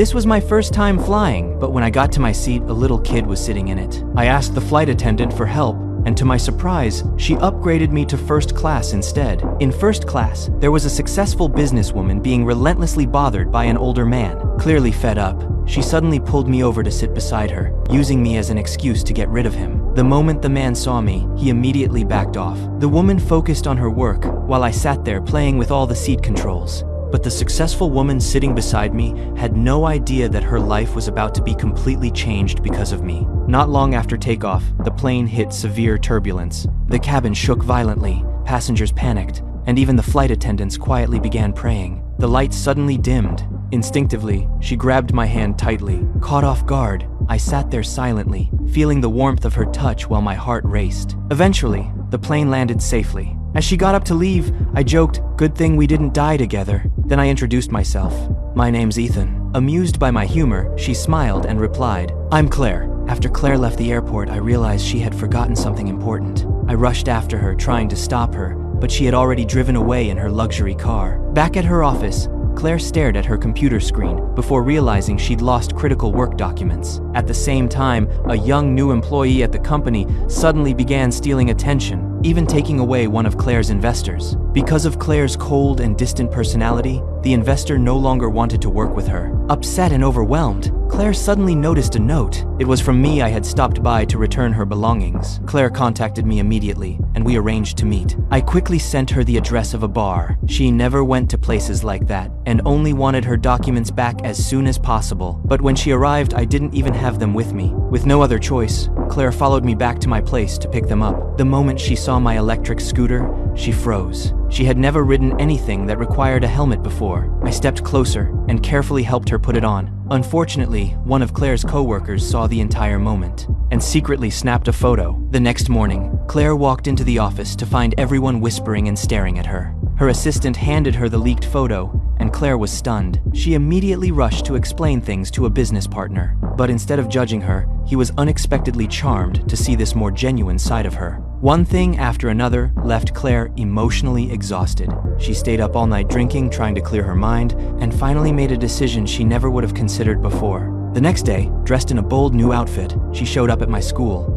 This was my first time flying, but when I got to my seat, a little kid was sitting in it. I asked the flight attendant for help, and to my surprise, she upgraded me to first class instead. In first class, there was a successful businesswoman being relentlessly bothered by an older man. Clearly fed up, she suddenly pulled me over to sit beside her, using me as an excuse to get rid of him. The moment the man saw me, he immediately backed off. The woman focused on her work, while I sat there playing with all the seat controls. But the successful woman sitting beside me had no idea that her life was about to be completely changed because of me. Not long after takeoff, the plane hit severe turbulence. The cabin shook violently, passengers panicked, and even the flight attendants quietly began praying. The lights suddenly dimmed. Instinctively, she grabbed my hand tightly. Caught off guard, I sat there silently, feeling the warmth of her touch while my heart raced. Eventually, the plane landed safely. As she got up to leave, I joked, "Good thing we didn't die together." Then I introduced myself. "My name's Ethan." Amused by my humor, she smiled and replied, "I'm Claire." After Claire left the airport, I realized she had forgotten something important. I rushed after her, trying to stop her, but she had already driven away in her luxury car. Back at her office, Claire stared at her computer screen before realizing she'd lost critical work documents. At the same time, a young new employee at the company suddenly began stealing attention, even taking away one of Claire's investors. Because of Claire's cold and distant personality, the investor no longer wanted to work with her. Upset and overwhelmed, Claire suddenly noticed a note. It was from me. I had stopped by to return her belongings. Claire contacted me immediately, and we arranged to meet. I quickly sent her the address of a bar. She never went to places like that, and only wanted her documents back as soon as possible. But when she arrived, I didn't even have them with me. With no other choice, Claire followed me back to my place to pick them up. The moment she saw my electric scooter, she froze. She had never ridden anything that required a helmet before. I stepped closer and carefully helped her put it on. Unfortunately, one of Claire's coworkers saw the entire moment and secretly snapped a photo. The next morning, Claire walked into the office to find everyone whispering and staring at her. Her assistant handed her the leaked photo, and Claire was stunned. She immediately rushed to explain things to a business partner. But instead of judging her, he was unexpectedly charmed to see this more genuine side of her. One thing after another left Claire emotionally exhausted. She stayed up all night drinking, trying to clear her mind, and finally made a decision she never would have considered before. The next day, dressed in a bold new outfit, she showed up at my school.